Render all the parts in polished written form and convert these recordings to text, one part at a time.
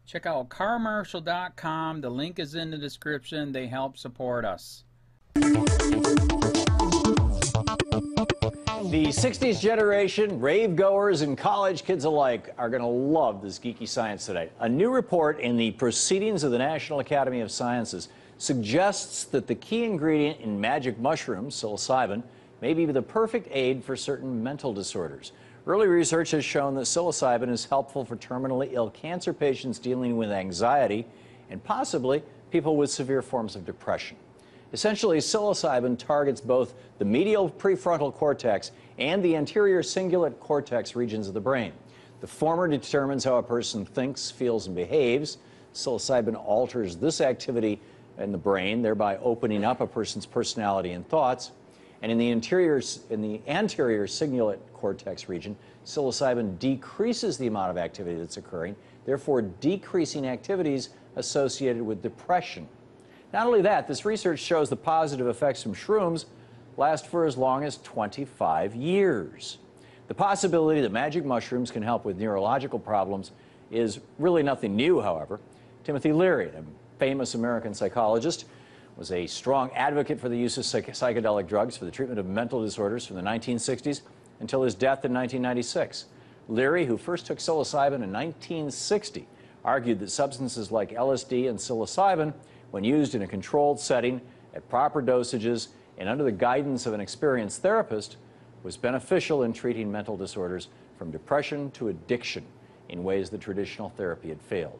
Check out carmarshal.com. The link is in the description. They help support us. The 60s generation, rave goers and college kids alike are going to love this geeky science today. A new report in the Proceedings of the National Academy of Sciences suggests that the key ingredient in magic mushrooms, psilocybin, may be the perfect aid for certain mental disorders. Early research has shown that psilocybin is helpful for terminally ill cancer patients dealing with anxiety and possibly people with severe forms of depression. Essentially, psilocybin targets both the medial prefrontal cortex and the anterior cingulate cortex regions of the brain. The former determines how a person thinks, feels, and behaves. Psilocybin alters this activity in the brain, thereby opening up a person's personality and thoughts. And in the anterior cingulate cortex region, psilocybin decreases the amount of activity that's occurring, therefore decreasing activities associated with depression. Not only that, this research shows the positive effects from shrooms last for as long as 25 years. The possibility that magic mushrooms can help with neurological problems is really nothing new, however. Timothy Leary, a famous American psychologist, was a strong advocate for the use of psychedelic drugs for the treatment of mental disorders from the 1960s until his death in 1996. Leary, who first took psilocybin in 1960, argued that substances like LSD and psilocybin, when used in a controlled setting, at proper dosages, and under the guidance of an experienced therapist, was beneficial in treating mental disorders from depression to addiction in ways that traditional therapy had failed.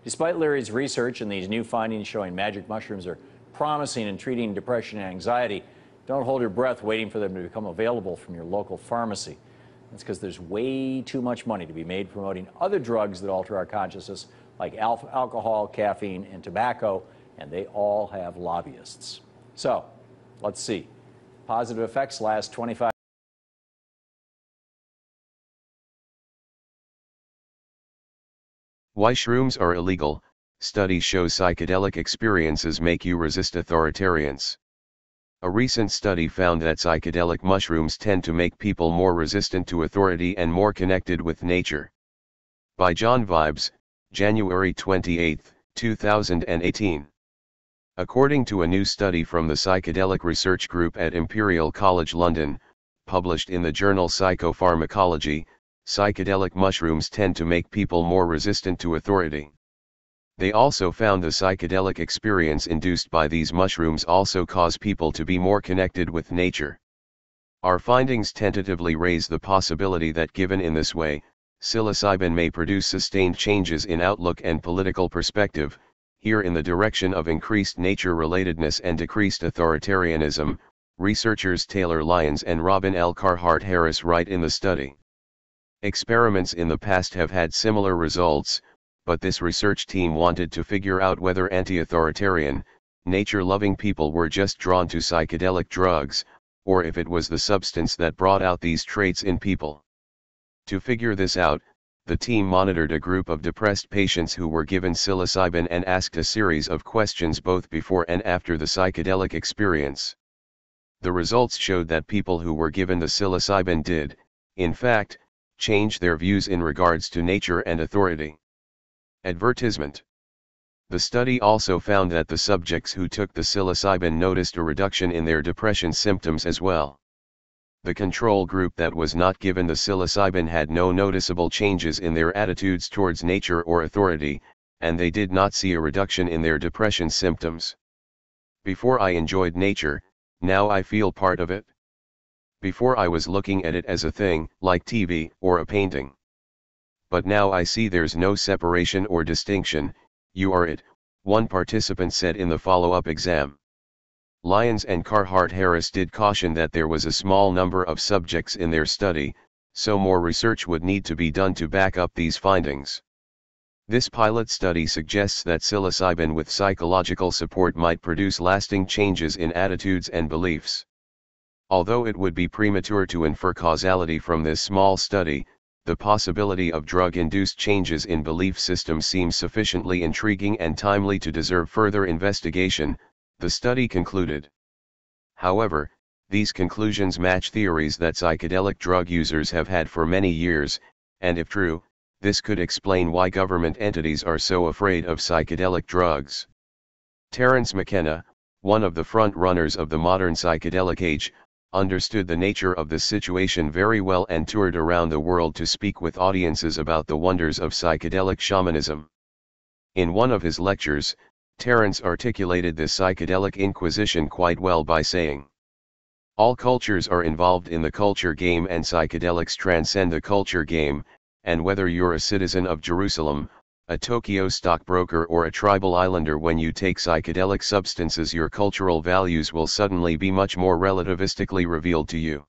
Despite Leary's research and these new findings showing magic mushrooms are promising in treating depression and anxiety, don't hold your breath waiting for them to become available from your local pharmacy. That's because there's way too much money to be made promoting other drugs that alter our consciousness, like alcohol, caffeine, and tobacco, and they all have lobbyists. So, let's see. Positive effects last 25. Why shrooms are illegal. Studies show psychedelic experiences make you resist authoritarians. A recent study found that psychedelic mushrooms tend to make people more resistant to authority and more connected with nature. By John Vibes, January 28, 2018. According to a new study from the Psychedelic Research Group at Imperial College London, published in the journal Psychopharmacology, psychedelic mushrooms tend to make people more resistant to authority. They also found the psychedelic experience induced by these mushrooms also cause people to be more connected with nature. Our findings tentatively raise the possibility that given in this way, psilocybin may produce sustained changes in outlook and political perspective, here in the direction of increased nature-relatedness and decreased authoritarianism, researchers Taylor Lyons and Robin L. Carhart Harris write in the study. Experiments in the past have had similar results, but this research team wanted to figure out whether anti-authoritarian, nature-loving people were just drawn to psychedelic drugs, or if it was the substance that brought out these traits in people. To figure this out, the team monitored a group of depressed patients who were given psilocybin and asked a series of questions both before and after the psychedelic experience. The results showed that people who were given the psilocybin did, in fact, change their views in regards to nature and authority. Advertisement. The study also found that the subjects who took the psilocybin noticed a reduction in their depression symptoms as well. The control group that was not given the psilocybin had no noticeable changes in their attitudes towards nature or authority, and they did not see a reduction in their depression symptoms. Before I enjoyed nature, now I feel part of it. Before I was looking at it as a thing, like TV or a painting. But now I see there's no separation or distinction, you are it, one participant said in the follow-up exam. Lyons and Carhart Harris did caution that there was a small number of subjects in their study, so more research would need to be done to back up these findings. This pilot study suggests that psilocybin with psychological support might produce lasting changes in attitudes and beliefs. Although it would be premature to infer causality from this small study, the possibility of drug-induced changes in belief systems seems sufficiently intriguing and timely to deserve further investigation, the study concluded. However, these conclusions match theories that psychedelic drug users have had for many years, and if true, This could explain why government entities are so afraid of psychedelic drugs. Terence McKenna, one of the front runners of the modern psychedelic age, understood the nature of the situation very well and toured around the world to speak with audiences about the wonders of psychedelic shamanism. In one of his lectures, Terence articulated the psychedelic inquisition quite well by saying, "All cultures are involved in the culture game and psychedelics transcend the culture game, and whether you're a citizen of Jerusalem, a Tokyo stockbroker or a tribal islander, when you take psychedelic substances your cultural values will suddenly be much more relativistically revealed to you.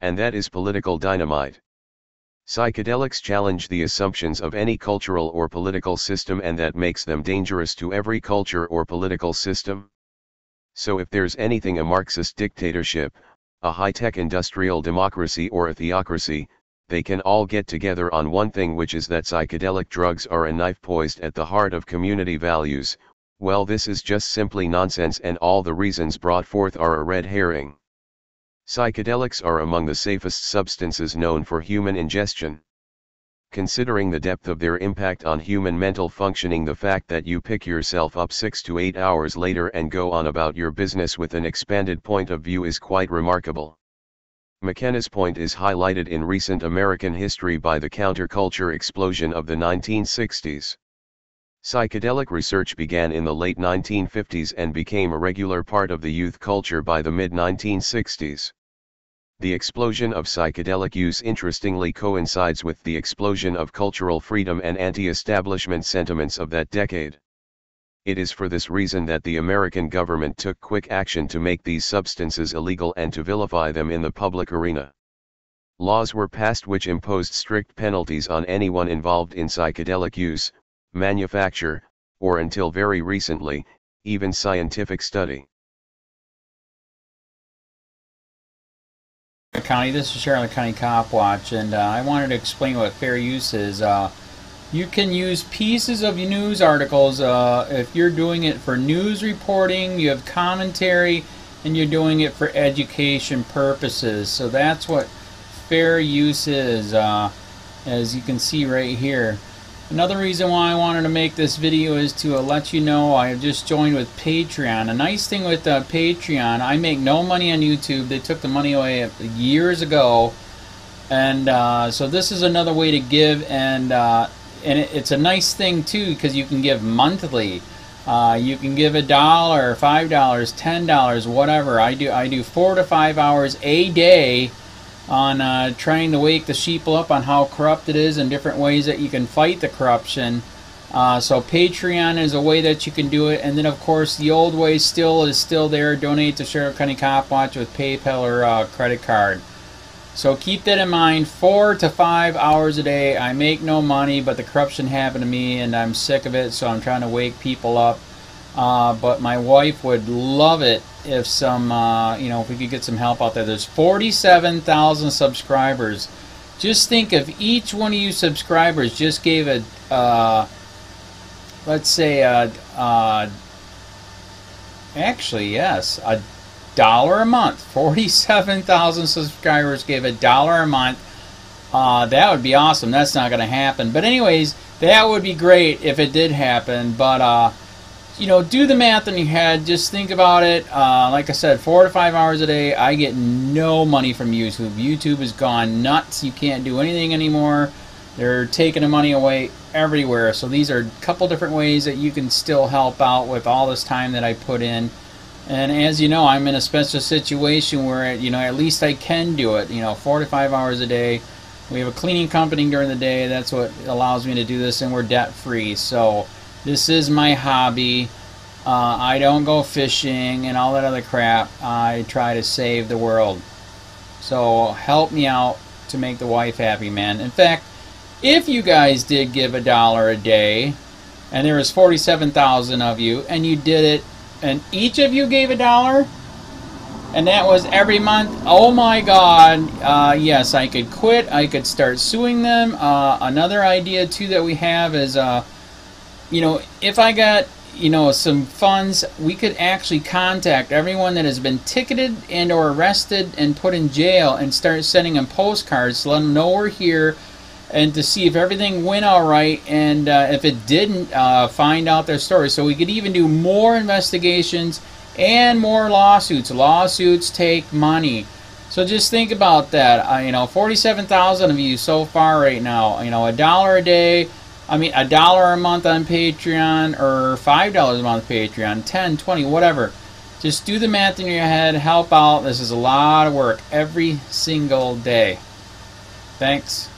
And that is political dynamite. Psychedelics challenge the assumptions of any cultural or political system, and that makes them dangerous to every culture or political system. So if there's anything a Marxist dictatorship, a high-tech industrial democracy or a theocracy, they can all get together on one thing, which is that psychedelic drugs are a knife poised at the heart of community values. Well, this is just simply nonsense, and all the reasons brought forth are a red herring. Psychedelics are among the safest substances known for human ingestion. Considering the depth of their impact on human mental functioning, the fact that you pick yourself up 6 to 8 hours later and go on about your business with an expanded point of view is quite remarkable. McKenna's point is highlighted in recent American history by the counterculture explosion of the 1960s. Psychedelic research began in the late 1950s and became a regular part of the youth culture by the mid-1960s. The explosion of psychedelic use interestingly coincides with the explosion of cultural freedom and anti-establishment sentiments of that decade. It is for this reason that the American government took quick action to make these substances illegal and to vilify them in the public arena. Laws were passed which imposed strict penalties on anyone involved in psychedelic use, manufacture, or until very recently, even scientific study. County, this is Charlotte County COPWATCH, and I wanted to explain what fair use is. You can use pieces of news articles if you're doing it for news reporting, you have commentary, and you're doing it for education purposes. So that's what fair use is, as you can see right here. Another reason why I wanted to make this video is to let you know I have just joined with Patreon. A nice thing with Patreon, I make no money on YouTube. They took the money away years ago, and so this is another way to give, and it's a nice thing too because you can give monthly. You can give $1, $5, $10, whatever. I do 4 to 5 hours a day on trying to wake the sheeple up on how corrupt it is and different ways that you can fight the corruption. So Patreon is a way that you can do it, and then of course the old way is still there. Donate to Charlotte County COPWATCH with PayPal or credit card. So keep that in mind. 4 to 5 hours a day. I make no money, but the corruption happened to me and I'm sick of it, so I'm trying to wake people up. But my wife would love it if if we could get some help out there. There's 47,000 subscribers. Just think if each one of you subscribers just gave let's say actually yes, $1 a month. 47,000 subscribers gave $1 a month. That would be awesome. That's not going to happen. But anyways, that would be great if it did happen. But do the math in your head. Just think about it. Like I said, 4 to 5 hours a day. I get no money from YouTube. YouTube has gone nuts. You can't do anything anymore. They're taking the money away everywhere. So these are a couple different ways that you can still help out with all this time that I put in. And as you know, I'm in a special situation where, at least I can do it. 4 to 5 hours a day. We have a cleaning company during the day. That's what allows me to do this, and we're debt free. So this is my hobby. I don't go fishing and all that other crap. I try to save the world. So help me out to make the wife happy, man. In fact, if you guys did give $1 a day, and there was 47,000 of you, and you did it, and each of you gave $1, and that was every month, oh my God, yes, I could quit. I could start suing them. Another idea too that we have is if I got some funds, we could actually contact everyone that has been ticketed and or arrested and put in jail and start sending them postcards to let them know we're here and to see if everything went all right, and if it didn't, find out their story. So we could even do more investigations and more lawsuits. Lawsuits take money. So just think about that. You know, 47,000 of you so far right now. You know, $1 a day. I mean, $1 a month on Patreon, or $5 a month Patreon, 10, 20, whatever. Just do the math in your head. Help out. This is a lot of work every single day. Thanks.